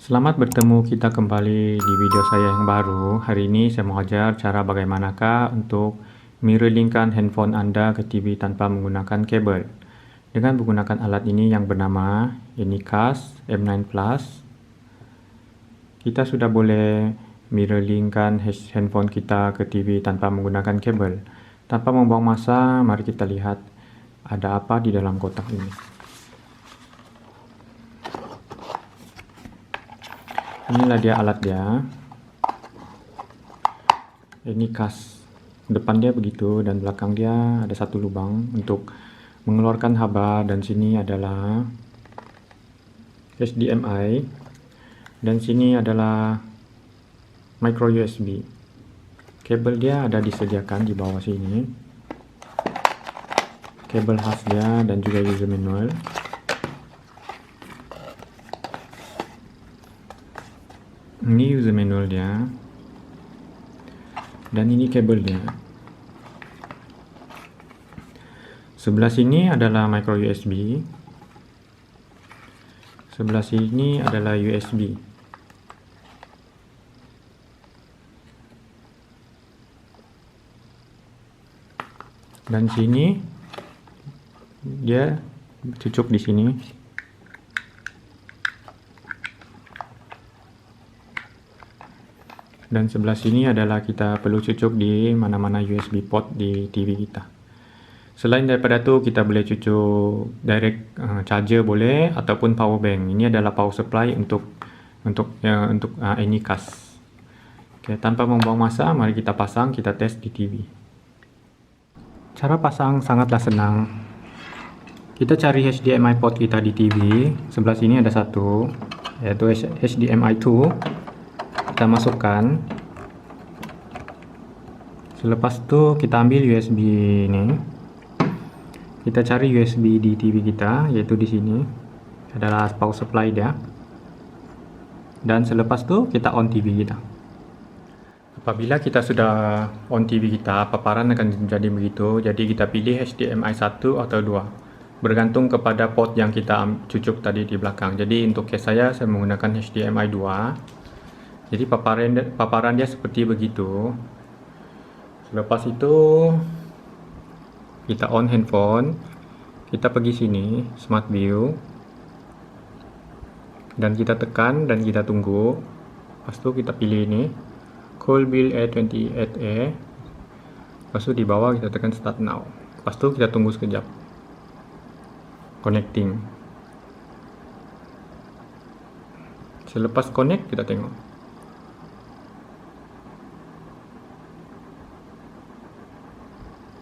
Selamat bertemu kita kembali di video saya yang baru. Hari ini saya mau ajar cara bagaimanakah untuk mirroringkan handphone Anda ke TV tanpa menggunakan kabel. Dengan menggunakan alat ini yang bernama Anycast M9 Plus, kita sudah boleh mirroringkan handphone kita ke TV tanpa menggunakan kabel. Tanpa membuang masa, mari kita lihat ada apa di dalam kotak ini. Inilah dia alat dia. Ini kas. Depan dia begitu dan belakang dia ada satu lubang untuk mengeluarkan haba, dan sini adalah HDMI dan sini adalah micro USB. Kabel dia ada disediakan di bawah sini. Kabel khas dia dan juga user manual. Ini user manual dia, dan ini kabel dia. Sebelah sini adalah micro USB, sebelah sini adalah USB. Dan sini dia cucuk di sini. Dan sebelah sini adalah kita perlu cucuk di mana-mana USB port di TV kita. Selain daripada itu, kita boleh cucuk direct charger boleh, ataupun power bank. Ini adalah power supply untuk Anycast. Oke, tanpa membuang masa, mari kita pasang, kita tes di TV. Cara pasang sangatlah senang. Kita cari HDMI port kita di TV. Sebelah sini ada satu, yaitu HDMI 2. Kita masukkan. Selepas itu kita ambil USB ini. Kita cari USB di TV kita, yaitu di sini adalah power supply dia. Dan selepas itu kita on TV kita. Apabila kita sudah on TV kita, paparan akan menjadi begitu. Jadi kita pilih HDMI 1 atau 2, bergantung kepada port yang kita cucuk tadi di belakang. Jadi untuk case saya menggunakan HDMI 2. Jadi paparan dia seperti begitu. Selepas itu kita on handphone, kita pergi sini smart view, dan kita tekan dan kita tunggu. Lepas itu kita pilih ini Colville A28A. Lepas itu di bawah kita tekan start now. Lepas itu kita tunggu sekejap. Connecting. Selepas connect kita tengok.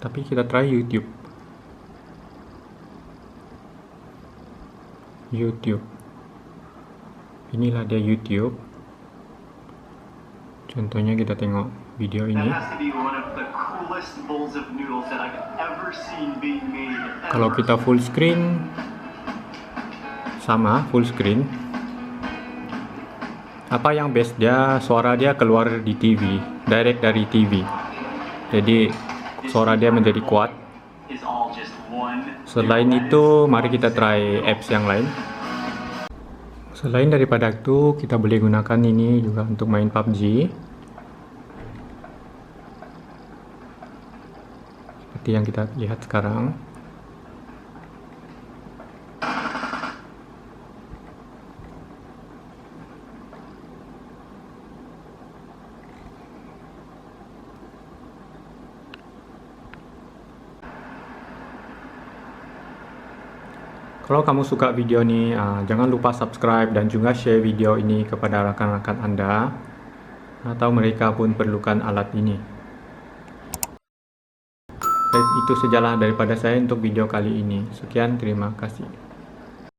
Tapi kita try YouTube. Inilah dia YouTube. Contohnya kita tengok video ini. Kalau kita full screen, sama full screen. Apa yang best dia, suara dia keluar di TV, direct dari TV. Jadi suara dia menjadi kuat. Selain itu, mari kita try apps yang lain. Selain daripada itu, kita boleh gunakan ini juga untuk main PUBG. Seperti yang kita lihat sekarang. Kalau kamu suka video ini, jangan lupa subscribe dan juga share video ini kepada rakan-rakan Anda, atau mereka pun perlukan alat ini. Itu sajalah daripada saya untuk video kali ini. Sekian, terima kasih.